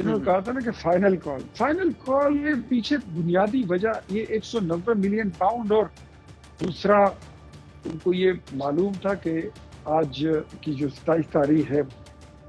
انہوں نے کہا تھا نا کہ فائنل کال، یہ پیچھے بنیادی وجہ یہ 190 ملین پاؤنڈ، اور دوسرا ان کو یہ معلوم تھا کہ آج کی جو 27 تاریخ ہے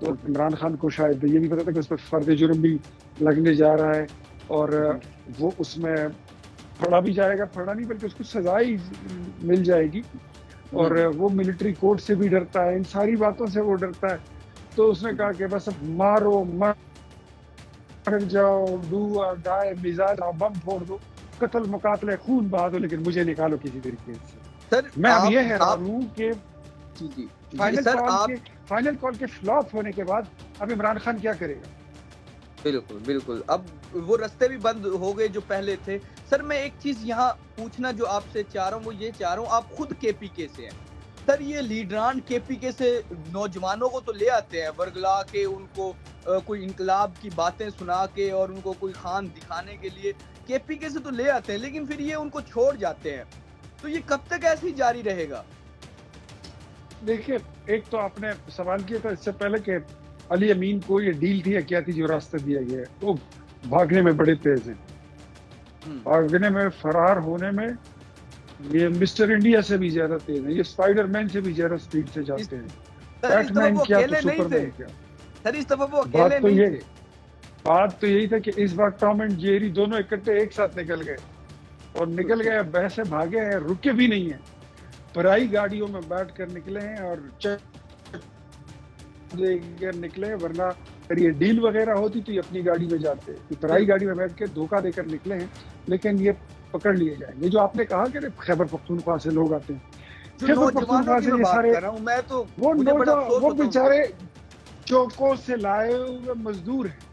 تو عمران خان کو شاید یہ بھی پتا تھا کہ اس پر فرد جرم بھی لگنے جا رہا ہے، اور وہ اس میں پھڑا بھی جائے گا، پھڑا نہیں بلکہ اس کو سزا ہی مل جائے گی، اور وہ ملٹری کورٹ سے بھی ڈرتا ہے، ان ساری باتوں سے وہ ڈرتا ہے. تو اس نے کہا کہ بس اب مارو مر جاؤ، ڈو اور ڈائی، میزائل بم پھوڑ دو، قتل مقاتلے خون بہا دو، لیکن مجھے نکالو کسی طریقے سے. سر میں اب یہ حیران ہوں کہ جی فائنل کال کے فلاپ ہونے کے بعد اب عمران خان کیا کرے گا؟ بالکل اب وہ رستے بھی بند ہو گئے جو پہلے تھے. سر میں ایک چیز یہاں پوچھنا جو آپ سے چاہ رہا ہوں وہ یہ چاہ رہا ہوں، آپ خود کے پی کے سے ہیں سر، یہ لیڈران کے پی کے سے نوجوانوں کو تو لے آتے ہیں ورگلا کے، ان کو کوئی انقلاب کی باتیں سنا کے اور ان کو کوئی خان دکھانے کے لیے کے پی کے سے تو لے آتے ہیں، لیکن پھر یہ ان کو چھوڑ جاتے ہیں. تو یہ کب تک ایسے ہی جاری رہے گا؟ دیکھیے، ایک تو آپ نے سوال کیا تھا اس سے پہلے کہ علی امین کو یہ ڈیل تھی یا کیا تھی جو راستہ دیا گیا ہے، وہ بھاگنے میں بڑے تیز ہیں، بھاگنے میں، فرار ہونے میں یہ مسٹر انڈیا سے بھی زیادہ تیز ہیں، یہ اسپائڈر مین سے بھی زیادہ سپیڈ سے جاتے ہیں. بیٹ مین کیا تو سپر مین کیا. سر اس دفعہ وہ اکیلے نہیں تھے. بات تو یہی تھا کہ اس بار ٹام اینڈ جیری دونوں اکٹھے ایک ساتھ نکل گئے، اور نکل گئے ویسے بھاگے ہیں، رکے بھی نہیں ہیں، پرائی گاڑیوں میں بیٹھ کر نکلے ہیں اور نکلے ہیں، ورنہ اگر یہ ڈیل وغیرہ ہوتی تو یہ اپنی گاڑی میں جاتے، پرائی گاڑی میں بیٹھ کے دھوکہ دے کر نکلے ہیں، لیکن یہ پکڑ لیے جائیں گے. جو آپ نے کہا کہ خیبر پختونخوا سے لوگ آتے ہیں، خیبر پختونخوا سے یہ سارے وہ بیچارے چوکوں سے لائے ہوئے مزدور ہیں،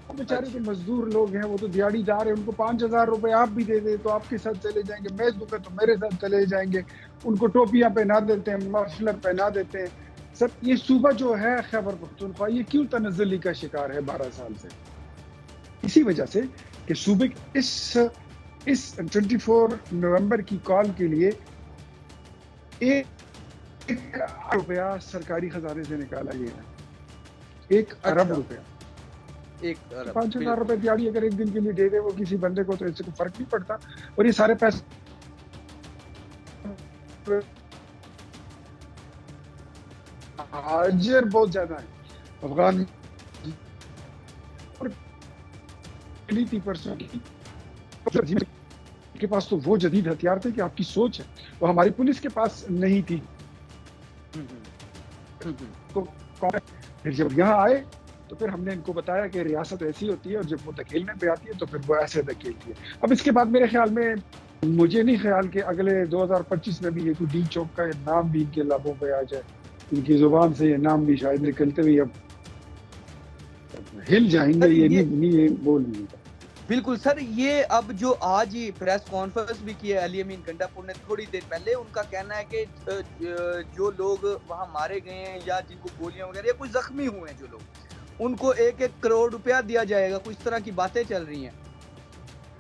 وہ بیچارے جو مزدور لوگ ہیں، وہ تو دیہڑی دار ہیں، ان کو 5,000 روپے آپ بھی دے دیں تو آپ کے ساتھ چلے جائیں گے، میز دکھے تو میرے ساتھ چلے جائیں گے، ان کو ٹوپیاں پہنا دیتے ہیں، مفلر پہنا دیتے ہیں. سر یہ صوبہ جو ہے خیبر پختونخوا، یہ کیوں تنزلی کا شکار ہے 12 سال سے؟ اسی وجہ سے کہ صوبے اس 24 نومبر کی کال کے لیے 1 ارب روپیہ سرکاری خزانے سے نکالا گیا ہے. 1 ارب روپیہ. 5,000 روپے دیہڑی اگر ایک دن کے لیے دے دے وہ کسی بندے کو تو اس سے کوئی فرق نہیں پڑتا. اور یہ سارے پیسے حاجر بہت زیادہ ہیں افغان کے پاس، تو وہ جدید ہتھیار تھے کہ آپ کی سوچ ہے، وہ ہماری پولیس کے پاس نہیں تھی. تو پھر جب یہاں آئے تو پھر ہم نے ان کو بتایا کہ ریاست ایسی ہوتی ہے اور جب وہ دھکیلنے پہ آتی ہے تو پھر وہ ایسے دھکیلتی ہے. اب اس کے بعد میرے خیال میں، مجھے نہیں خیال کہ اگلے 2025 میں بھی یہ کوئی ڈی چوک کا نام بھی ان کے لبوں پہ آ جائے، ان کی زبان سے یہ نام بھی شاید نکلتے ہوئے اب ہل جائیں گے، یہ نہیں بول نہیں. بالکل سر، یہ اب جو آج ہی پریس کانفرنس بھی کی ہے علی امین گنڈا پور نے تھوڑی دیر پہلے، ان کا کہنا ہے کہ جو لوگ وہاں مارے گئے ہیں یا جن کو گولیاں وغیرہ یا کوئی زخمی ہوئے ہیں جو لوگ، ان کو 1-1 کروڑ روپیہ دیا جائے گا. کچھ اس طرح کی باتیں چل رہی ہیں.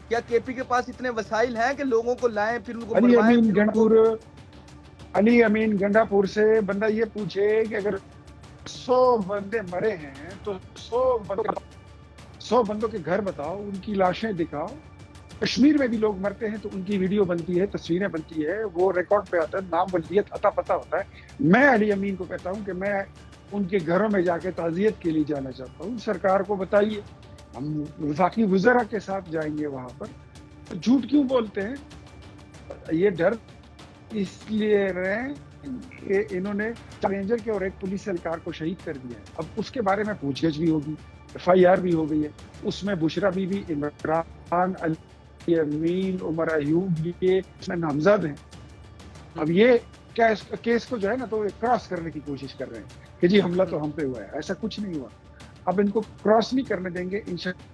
کیا کے پی کے پاس اتنے وسائل ہیں کہ لوگوں کو لائیں پھر ان کو علی امین گنڈا پور سے بندہ یہ پوچھے کہ اگر 100 بندے مرے ہیں تو 100 بندوں کے گھر بتاؤ، ان کی لاشیں دکھاؤ. کشمیر میں بھی لوگ مرتے ہیں تو ان کی ویڈیو بنتی ہے، تصویریں بنتی ہے، وہ ریکارڈ پہ آتا ہے، نام ولدیت عطا پتہ ہوتا ہے. میں علی امین کو کہتا ہوں کہ میں ان کے گھروں میں جا کے تعزیت کے لیے جانا چاہتا ہوں. سرکار کو بتائیے، ہم وفاقی وزراء کے ساتھ جائیں گے وہاں پر. جھوٹ کیوں بولتے ہیں؟ یہ ڈر اس لیے رہے کہ انہوں نے رینجر کے اور ایک پولیس اہلکار کو شہید کر دیا ہے. اب اس کے بارے میں پوچھ گچھ بھی ہوگی، FIR بھی ہو گئی ہے، اس میں بشرا بی بی، عمران، علی امین، عمر ایوب یہ اس میں نامزد ہیں. اب یہ کیس کو جو ہے نا تو کراس کرنے کی کوشش کر رہے ہیں کہ جی حملہ تو ہم پہ ہوا ہے. ایسا کچھ نہیں ہوا. اب ان کو کراس نہیں کرنے دیں گے، انشاءاللہ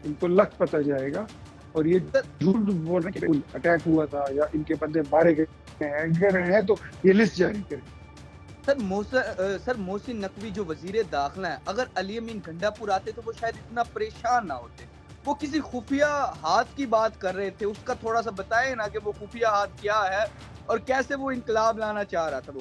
ان کو لک پتہ جائے گا. اور یہ جھوٹ بول رہے ہیں کہ اٹیک ہوا تھا یا ان کے بندے مارے گئے ہیں، اگر ہیں تو یہ لسٹ جاری کریں. سر محسن نقوی جو وزیر داخلہ ہیں، اگر علی امین گنڈا پور آتے تو وہ شاید اتنا پریشان نہ ہوتے. وہ کسی خفیہ ہاتھ کی بات کر رہے تھے، اس کا تھوڑا سا بتائیں نا کہ وہ خفیہ ہاتھ کیا ہے اور کیسے وہ انقلاب لانا چاہ رہا تھا. وہ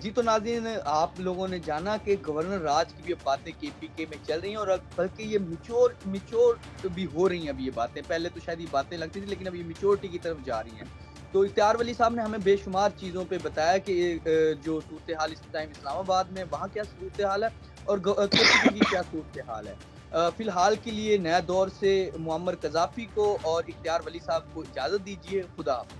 جی تو ناظرین آپ لوگوں نے جانا کہ گورنر راج کی بھی اب باتیں کے پی کے میں چل رہی ہیں اور اب بلکہ یہ میچور بھی ہو رہی ہیں اب یہ باتیں. پہلے تو شاید یہ باتیں لگتی تھی لیکن اب یہ میچورٹی کی طرف جا رہی ہیں. تو اختیار ولی صاحب نے ہمیں بے شمار چیزوں پہ بتایا کہ جو صورتحال اس ٹائم اسلام آباد میں وہاں کیا صورتحال ہے اور کے پی کے کی کیا صورتحال ہے. فی الحال کے لیے نیا دور سے معمر قذافی کو اور اختیار ولی صاحب کو اجازت دیجیے. خدا حافظ.